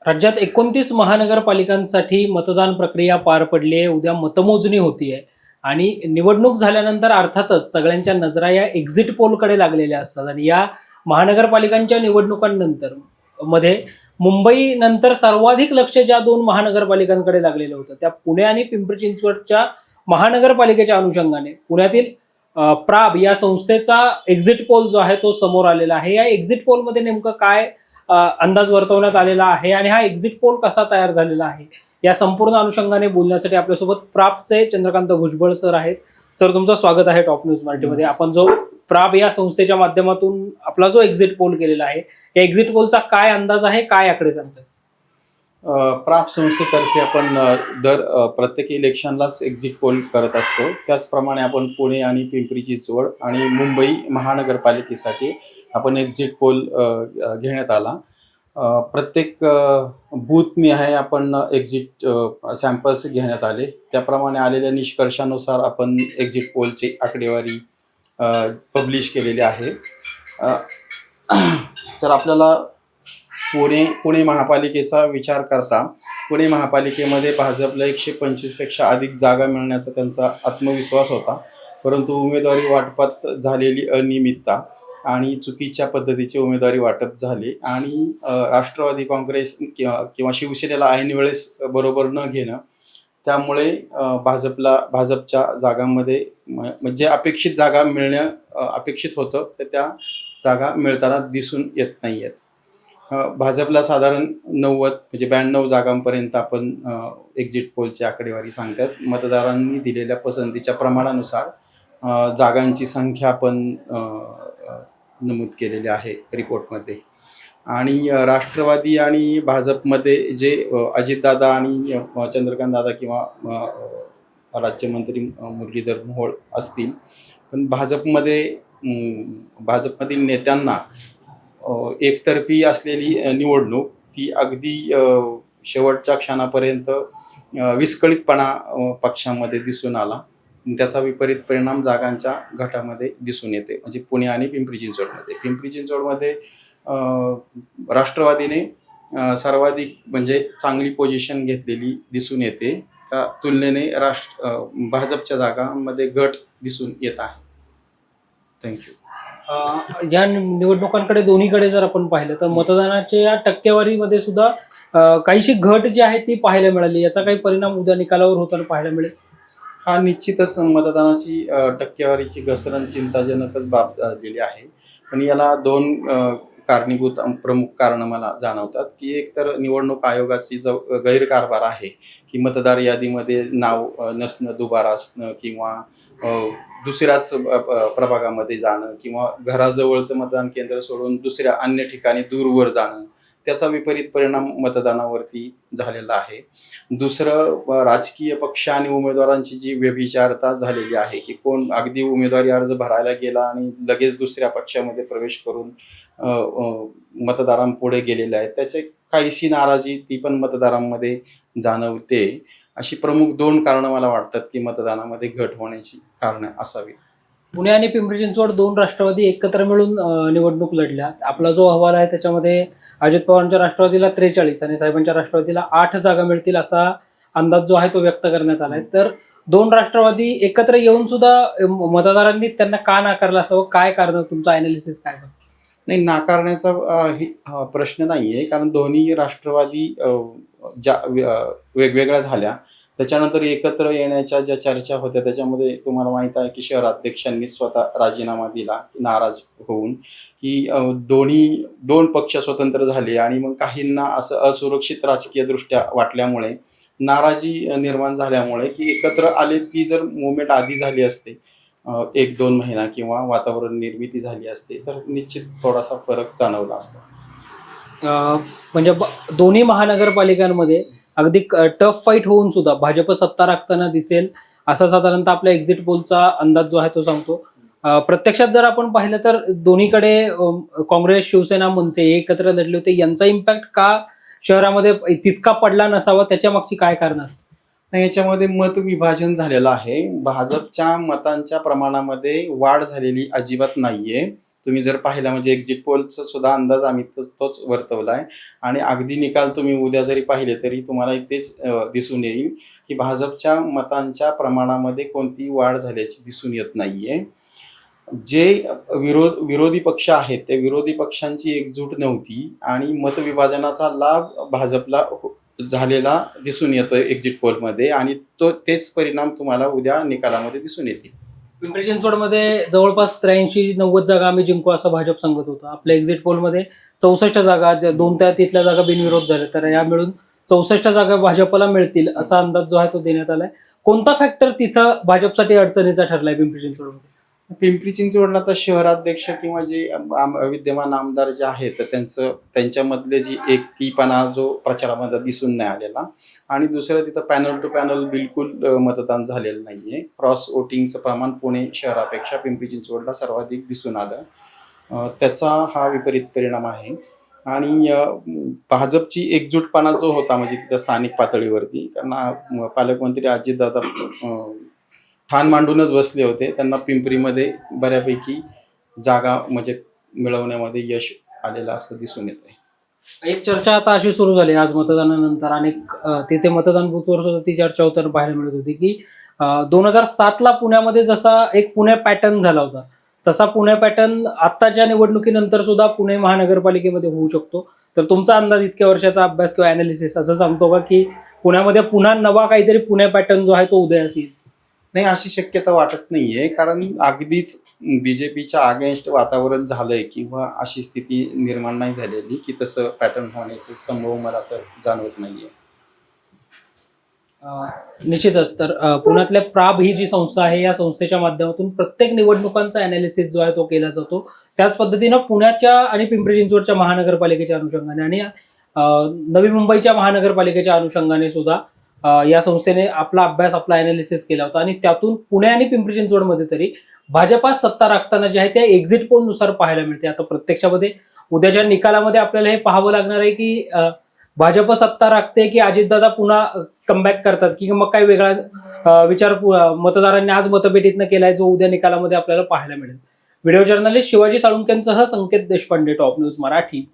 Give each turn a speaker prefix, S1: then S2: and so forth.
S1: राज्यात 29 महानगरपालिकांसाठी मतदान प्रक्रिया पार पडली आहे. उद्या मतमोजणी होतीये आणि निवडणूक झाल्यानंतर अर्थातच सगळ्यांच्या नजरा या एक्झिट पोलकडे लागलेल्या असतात आणि या महानगरपालिकांच्या निवडणुकांनंतर मध्ये मुंबई नंतर सर्वाधिक लक्ष ज्या दोन महानगरपालिकांकडे लागलेलं होतं त्या पुणे आणि पिंपरी चिंचवडच्या महानगरपालिकेच्या अनुषंगाने पुण्यातील प्राब या संस्थेचा एक्झिट पोल जो आहे तो समोर आलेला आहे. या एक्झिट पोलमध्ये नेमकं काय अंदाज वर्तवण्यात आलेला आहे आणि हा एक्झिट पोल कसा तयार झालेला आहे या संपूर्ण अनुषंगाने बोलण्यासाठी आपल्यासोबत प्रापचे चंद्रकांत भुजबळ सर आहेत. सर, तुमचं स्वागत आहे टॉप न्यूज मराठीमध्ये. आपण जो प्राप या संस्थेच्या माध्यमातून आपला जो एक्झिट पोल केलेला आहे या एक्झिट पोलचा काय अंदाज आहे, काय आकडे सांगतात?
S2: प्राप संस्थेतर्फे आपण प्रत्येक इलेक्शनलाच एक्झिट पोल करत असतो. त्याचप्रमाणे आपण पुणे आणि पिंपरी चिंचवड आणि मुंबई महानगरपालिकेसाठी आपण एक्झिट पोल घेण्यात आला. प्रत्येक बूथनिहाय आपण एक्झिट सॅम्पल्स घेण्यात आले. त्याप्रमाणे आलेल्या निष्कर्षानुसार आपण एक्झिट पोलची आकडेवारी पब्लिश केलेली आहे. तर आपल्याला पुणे महापालिकेचा विचार करता पुणे महापालिकेमध्ये भाजपला 125 पेक्षा अधिक जागा मिळण्याचा त्यांचा आत्मविश्वास होता, परंतु उमेदवारी वाटपात झालेली अनियमितता आणि चुकीच्या पद्धतीचे उमेदवारी वाटप झाले आणि राष्ट्रवादी काँग्रेस किंवा शिवसेनेला ऐन वेळेस बरोबर न घेणं, त्यामुळे भाजपच्या जागांमध्ये म्हणजे अपेक्षित जागा मिळणं अपेक्षित होतं तर त्या जागा मिळताना दिसून येत नाही आहेत. भाजपला साधारण 90 म्हणजे 92 जागांपर्यंत आपण एक्झिट पोलची आकडेवारी सांगतात. मतदारांनी दिलेल्या पसंतीच्या प्रमाणानुसार जागांची संख्या आपण नमूद केलेली आहे रिपोर्टमध्ये. आणि राष्ट्रवादी आणि भाजपमध्ये जे अजितदादा आणि चंद्रकांतदादा किंवा राज्यमंत्री मुरलीधर मोहोळ असतील, पण भाजपमधील नेत्यांना एकतर्फी असलेली निवडणूक ही अगदी शेवटच्या क्षणापर्यंत विस्कळीतपणा पक्षामध्ये दिसून आला. त्याचा विपरीत परिणाम जागांच्या गटामध्ये दिसून येते, म्हणजे पुणे आणि पिंपरी चिंचवडमध्ये राष्ट्रवादीने सर्वाधिक म्हणजे चांगली पोझिशन घेतलेली दिसून येते. त्या तुलनेने भाजपच्या जागांमध्ये घट दिसून येत आहे. थँक्यू.
S1: या निवडणुकांकडे दोन्हीकडे जर आपण पाहिलं तर मतदानाच्या टक्केवारीमध्ये सुद्धा काहीशी घट जी आहे ती पाहायला मिळाली. याचा काही परिणाम उद्या निकालावर होताना पाहायला मिळेल?
S2: हा निश्चितच मतदानाची टक्केवारीची घसरण चिंताजनकच बाब झालेली आहे. पण याला दोन कारणीभूत प्रमुख कारणं मला जाणवतात, की एक तर निवडणूक आयोगाची जो गैरकारभार आहे की मतदार यादीमध्ये नाव नसणं, दुबारा असणं किंवा दुसऱ्याच प्रभागामध्ये जाणं किंवा घराजवळचं मतदान केंद्र सोडून दुसऱ्या अन्य ठिकाणी दूरवर जाणं, त्याचा विपरीत परिणाम मतदानावरती झालेला आहे. दुसरं, राजकीय पक्ष आणि उमेदवारांची जी व्यभिचारता झालेली आहे की कोण अगदी उमेदवारी अर्ज भरायला गेला आणि लगेच दुसऱ्या पक्षामध्ये प्रवेश करून मतदारांपुढे गेलेले आहेत, त्याची काहीशी नाराजी ती पण मतदारांमध्ये जाणवते. अशी प्रमुख दोन कारणं मला वाटतात की मतदानामध्ये घट होण्याची कारणं असावीत.
S1: पुणे आणि पिंपरी चिंचवड दोन राष्ट्रवादी एकत्र मिळून निवडणूक लढल्या. आपला जो अहवाल आहे त्याच्यामध्ये अजित पवारांच्या राष्ट्रवादीला 43 आणि साहेबांच्या राष्ट्रवादीला 8 जागा मिळतील असा अंदाज जो आहे तो व्यक्त करण्यात आलाय. तर दोन राष्ट्रवादी एकत्र येऊन सुद्धा मतदारांनी त्यांना का नाकारलं असावं? काय कारण, तुमचं अनालिसिस काय सांगतं?
S2: नाही, नाकारण्याचा प्रश्न नाहीये, कारण दोन्ही राष्ट्रवादी ज्या वेगवेगळ्या झाल्या त्याच्यानंतर एकत्र येण्याच्या ज्या चर्चा होत्या त्याच्यामध्ये तुम्हाला माहित आहे की शहराध्यक्षांनी स्वतः राजीनामा दिला नाराज होऊन, की दोन पक्ष स्वतंत्र झाले आणि मग काहींना असं असुरक्षित राजकीय दृष्ट्या वाटल्यामुळे नाराजी निर्माण झाल्यामुळे की एकत्र आले. ती जर मुवमेंट आधी झाली असते 1-2 महिना किंवा वातावरण निर्मिती झाली असते तर निश्चित थोडासा फरक जाणवला असता.
S1: म्हणजे दोन्ही महानगरपालिकांमध्ये अगदी टफ फाईट होऊन सुद्धा भाजप सत्ता राखताना दिसेल असा साधारणतः आपल्या एक्झिट पोलचा अंदाज जो आहे तो सांगतो. प्रत्यक्षात जर आपण पाहिलं तर दोन्हीकडे काँग्रेस, शिवसेना, मनसे एकत्र लढले होते. यांचा इम्पॅक्ट का शहरामध्ये तितका पडला नसावा? त्याच्या मागची काय कारण असतात?
S2: नाही, याच्यामध्ये मत विभाजन झालेलं आहे. भाजपच्या मतांच्या प्रमाणामध्ये वाढ झालेली अजिबात नाहीये. तुम्ही जर पाहिला म्हणजे एक्झिट पोलचा सुद्धा अंदाज आम्ही तोच वर्तवला आहे आणि अगदी निकाल तुम्ही उद्या जरी पाहिले तरी तुम्हाला तेच दिसून येईल की भाजपच्या मतांच्या प्रमाणामध्ये कोणतीही वाढ झाल्याची दिसून येत नाहीये. जे विरोधी पक्ष आहेत त्या विरोधी पक्षांची एकजूट नव्हती आणि मतविभाजनाचा लाभ भाजपला झालेला दिसून येतोय एक्झिट पोलमध्ये आणि तेच परिणाम तुम्हाला उद्या निकालामध्ये दिसून येतील.
S1: पिंपरी चिंचवडमध्ये जवळपास 83-90 जागा आम्ही जिंकू असं भाजप सांगत होतं. आपल्या एक्झिट पोलमध्ये 64 जागा, 2 त्या तिथल्या जागा बिनविरोध झाल्या, तर या मिळून 64 जागा भाजपला मिळतील असा अंदाज जो आहे तो देण्यात आलाय. कोणता फॅक्टर तिथं भाजपसाठी अडचणीचा ठरलाय पिंपरी चिंचवडमध्ये?
S2: पिंपरी चिंचवडला तर शहराध्यक्ष किंवा जे विद्यमान आमदार जे आहेत तर त्यांच्यामधले जी एकतीपणा जो प्रचारामध्ये दिसून नाही आलेला आणि दुसरं तिथं पॅनल टू पॅनल बिलकुल मतदान झालेलं नाहीये. क्रॉस वोटिंगचं प्रमाण पुणे शहरापेक्षा पिंपरी चिंचवडला सर्वाधिक दिसून आलं. त्याचा हा विपरीत परिणाम आहे आणि भाजपची एकजूटपणा जो होता म्हणजे तिथं स्थानिक पातळीवरती, कारण पालकमंत्री अजितदादा ठाण मांडूनच बसले होते, त्यांना पिंपरीमध्ये बऱ्यापैकी जागा म्हणजे मिळवण्यामध्ये यश आलेलं असं दिसून येत आहे.
S1: एक चर्चा आता अशी सुरू झाली आज मतदानानंतर, अनेक तिथे मतदान बूथवर सुद्धा ती चर्चा होताना पाहायला मिळत होती की 2007ला पुण्यामध्ये जसा एक पुणे पॅटर्न झाला होता तसा पुणे पॅटर्न आत्ताच्या निवडणुकीनंतर सुद्धा पुणे महानगरपालिकेमध्ये होऊ शकतो. तर तुमचा अंदाज इतक्या वर्षाचा अभ्यास किंवा अनालिसिस असं सांगतो का की पुण्यामध्ये पुन्हा नवा काहीतरी पुणे पॅटर्न जो आहे तो उदयास येईल?
S2: नाही, अशी शक्यता वाटत नाहीये, कारण अगदीच बीजेपीच्या अगेन्स्ट वातावरण झालंय किंवा अशी स्थिती निर्माण नाही झालेली की तसं पॅटर्न होण्याचा संभव मला तर जाणवत नाहीये.
S1: निश्चितच. तर पुण्यातल्या प्राब ही जी संस्था आहे या संस्थेच्या माध्यमातून प्रत्येक निवडणुकांचा अनालिसिस जो आहे तो केला जातो. त्याच पद्धतीनं पुण्याच्या आणि पिंपरी चिंचवडच्या महानगरपालिकेच्या अनुषंगाने आणि नवी मुंबईच्या महानगरपालिकेच्या अनुषंगाने सुद्धा या संस्थेने आपला अभ्यास, आपला अनालिसिस केला होता आणि त्यातून पुणे आणि पिंपरी चिंचवडमध्ये तरी भाजपा सत्ता राखताना जे आहे त्या एक्झिट पोल नुसार पाहायला मिळते. आता प्रत्यक्षामध्ये उद्याच्या निकालामध्ये आपल्याला हे पाहावं लागणार आहे की भाजप सत्ता राखते की अजितदादा पुन्हा कमबॅक करतात की मग काही वेगळा विचार मतदारांनी आज मतपेटीतनं केलाय जो उद्या निकालामध्ये आपल्याला पाहायला मिळेल. व्हिडिओ जर्नलिस्ट शिवाजी साळुंकेंसह संकेत देशपांडे, टॉप न्यूज मराठी.